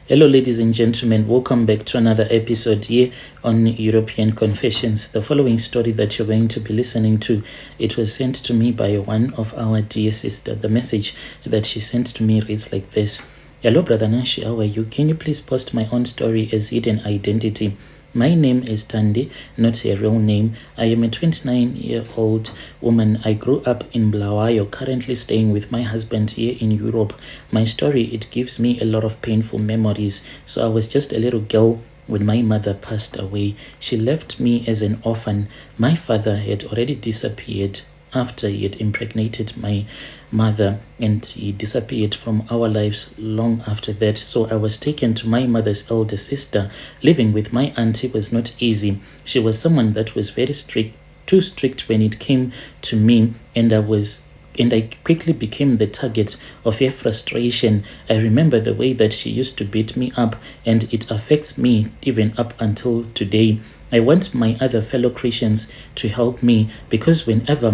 Hello, ladies and gentlemen. Welcome back to another episode here on European Confessions. The following story that you're going to be listening to, it was sent to me by one of our dear sister. The message that she sent to me reads like this. Hello, Brother Nashi. How are you? Can you please post my own story as hidden identity? My name is Tandi, not a real name. I am a 29-year-old woman. I grew up in Bulawayo, currently staying with my husband here in Europe. My story, it gives me a lot of painful memories. So I was just a little girl when my mother passed away. She left me as an orphan. My father had already disappeared after he had impregnated my mother, and he disappeared from our lives long after that. So I was taken to my mother's elder sister. Living with my auntie was not easy. She was someone that was very strict, too strict when it came to me, and I quickly became the target of her frustration. I remember the way that she used to beat me up, and it affects me even up until today. I want my other fellow Christians to help me, because whenever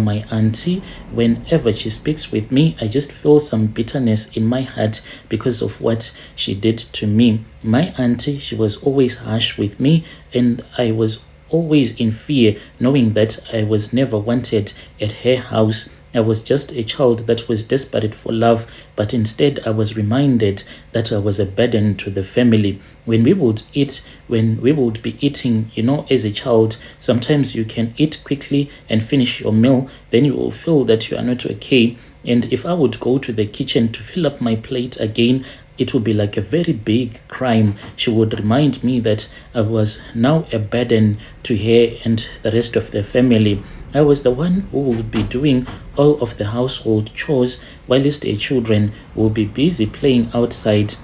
she speaks with me, I just feel some bitterness in my heart because of what she did to me. My auntie, she was always harsh with me, and I was always in fear, knowing that I was never wanted at her house. I was just a child that was desperate for love, but instead I was reminded that I was a burden to the family. When we would be eating, as a child, sometimes you can eat quickly and finish your meal, then you will feel that you are not okay. And if I would go to the kitchen to fill up my plate again, it would be like a very big crime. She would remind me that I was now a burden to her and the rest of the family. I was the one who would be doing all of the household chores, whilst the children will be busy playing outside.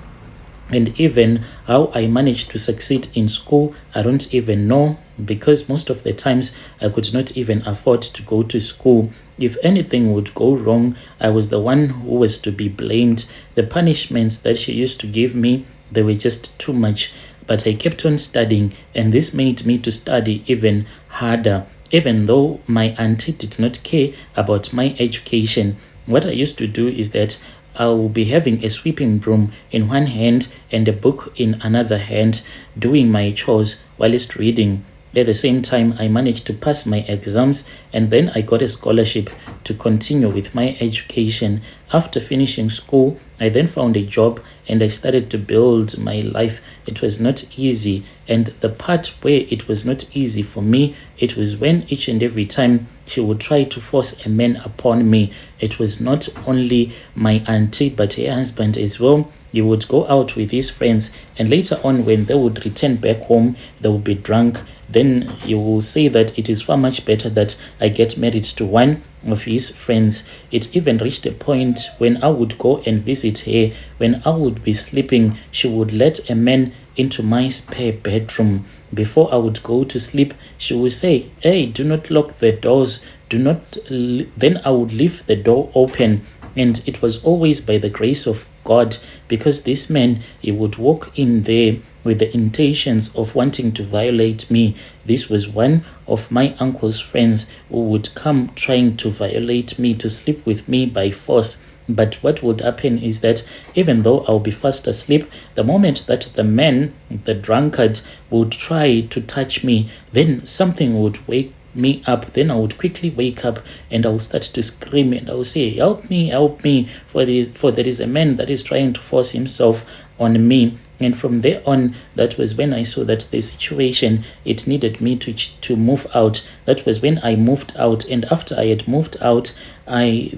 And even how I managed to succeed in school, I don't even know, because most of the times I could not even afford to go to school. If anything would go wrong, I was the one who was to be blamed. The punishments that she used to give me, they were just too much. But I kept on studying, and this made me to study even harder. Even though my auntie did not care about my education, what I used to do is that I will be having a sweeping broom in one hand and a book in another hand, doing my chores whilst reading. At the same time, I managed to pass my exams, and then I got a scholarship to continue with my education. After finishing school, I then found a job and I started to build my life. It was not easy, and the part where it was not easy for me, it was when each and every time she would try to force a man upon me. It was not only my auntie but her husband as well. He would go out with his friends, and later on when they would return back home, they would be drunk. Then he will say that it is far much better that I get married to one of his friends. It even reached a point when I would go and visit her, when I would be sleeping, she would let a man into my spare bedroom. Before I would go to sleep, she would say, "Hey, do not lock the doors, then I would leave the door open." And it was always by the grace of God, because this man, he would walk in there with the intentions of wanting to violate me. This was one of my uncle's friends who would come trying to violate me, to sleep with me by force. But what would happen is that even though I'll be fast asleep, the moment that the man, the drunkard, would try to touch me, then something would wake me up. Then I would quickly wake up and I'll start to scream and I'll say, help me, for there is a man that is trying to force himself on me." And from there on, that was when I saw that the situation, it needed me to move out. That was when I moved out. And after I had moved out, I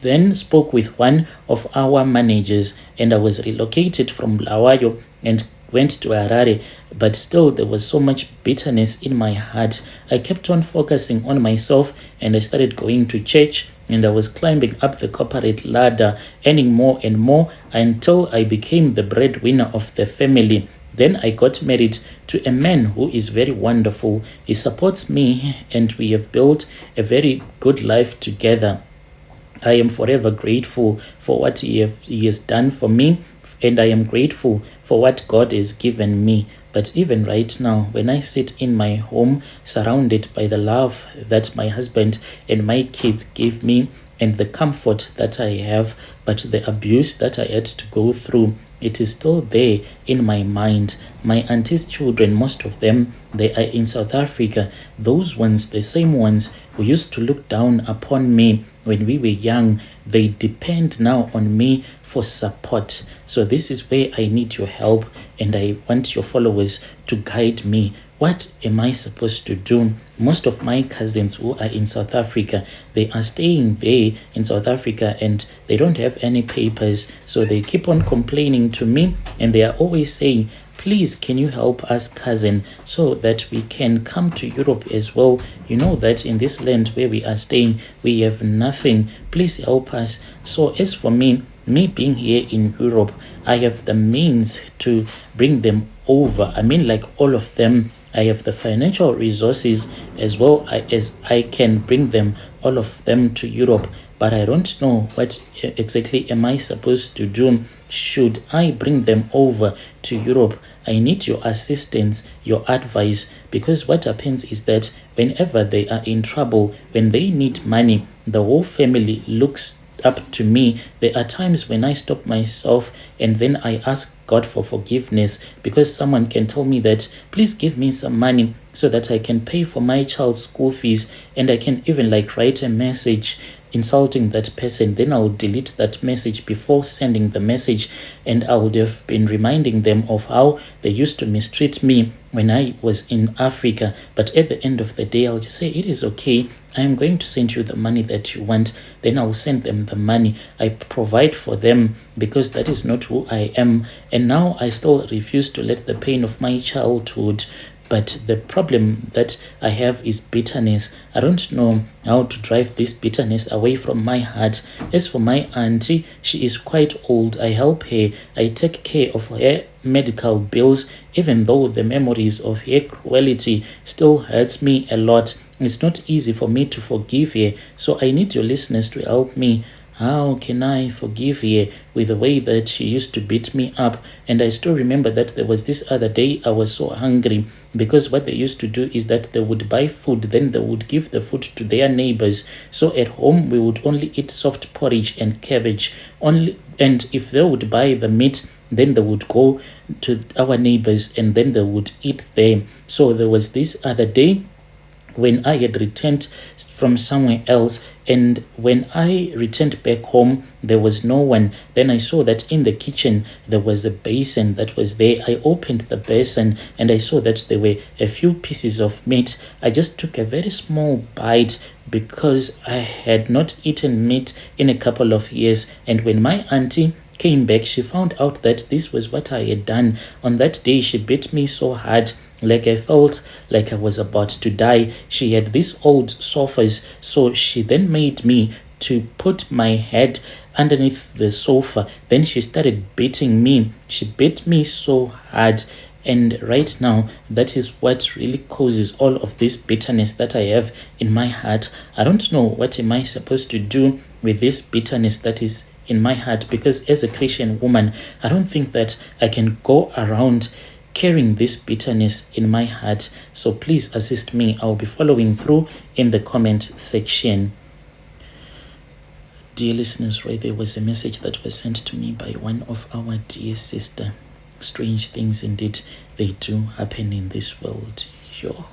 then spoke with one of our managers, and I was relocated from Bulawayo and went to Harare. But still, there was so much bitterness in my heart. I kept on focusing on myself, and I started going to church, and I was climbing up the corporate ladder, earning more and more until I became the breadwinner of the family. Then I got married to a man who is very wonderful. He supports me, and we have built a very good life together. I am forever grateful for what he has done for me, and I am grateful for what God has given me. But even right now, when I sit in my home, surrounded by the love that my husband and my kids give me, and the comfort that I have, but the abuse that I had to go through, it is still there in my mind. My auntie's children, most of them, they are in South Africa. Those ones, the same ones who used to look down upon me when we were young, they depend now on me for support. So this is where I need your help, and I want your followers to guide me. What am I supposed to do? Most of my cousins who are in South Africa, they are staying there in South Africa and they don't have any papers. So they keep on complaining to me, and they are always saying, please, can you help us, cousin, so that we can come to Europe as well? You know that in this land where we are staying, we have nothing. Please help us. So as for me being here in Europe, I have the means to bring them over. I mean, like all of them, I have the financial resources as well as I can bring them, all of them, to Europe. But I don't know what exactly am I supposed to do. Should I bring them over to Europe? I need your assistance, your advice, because what happens is that whenever they are in trouble, when they need money, the whole family looks up to me. There are times when I stop myself and then I ask God for forgiveness, because someone can tell me that, please give me some money so that I can pay for my child's school fees, and I can even like write a message insulting that person. Then I'll delete that message before sending the message, and I would have been reminding them of how they used to mistreat me when I was in Africa. But at the end of the day, I'll just say, it is okay, I'm going to send you the money that you want. Then I'll send them the money. I provide for them because that is not who I am. And now I still refuse to let the pain of my childhood. But the problem that I have is bitterness. I don't know how to drive this bitterness away from my heart. As for my auntie, she is quite old. I help her. I take care of her medical bills, even though the memories of her cruelty still hurts me a lot. It's not easy for me to forgive her. So I need your listeners to help me. How can I forgive her with the way that she used to beat me up? And I still remember that there was this other day I was so hungry, because what they used to do is that they would buy food, then they would give the food to their neighbors. So at home we would only eat soft porridge and cabbage only, and if they would buy the meat, then they would go to our neighbors and then they would eat there. So there was this other day when I had returned from somewhere else, and when I returned back home, there was no one. Then I saw that in the kitchen there was a basin that was there. I opened the basin and I saw that there were a few pieces of meat. I just took a very small bite because I had not eaten meat in a couple of years. And when my auntie came back, she found out that this was what I had done. On that day, she beat me so hard, like I felt like I was about to die. She had these old sofas, so she then made me to put my head underneath the sofa. Then she started beating me. She beat me so hard. And right now, that is what really causes all of this bitterness that I have in my heart. I don't know what am I supposed to do with this bitterness that is in my heart, because as a Christian woman, I don't think that I can go around carrying this bitterness in my heart. So please assist me. I'll be following through in the comment section. Dear listeners, right, there was a message that was sent to me by one of our dear sister. Strange things indeed, they do happen in this world. Sure.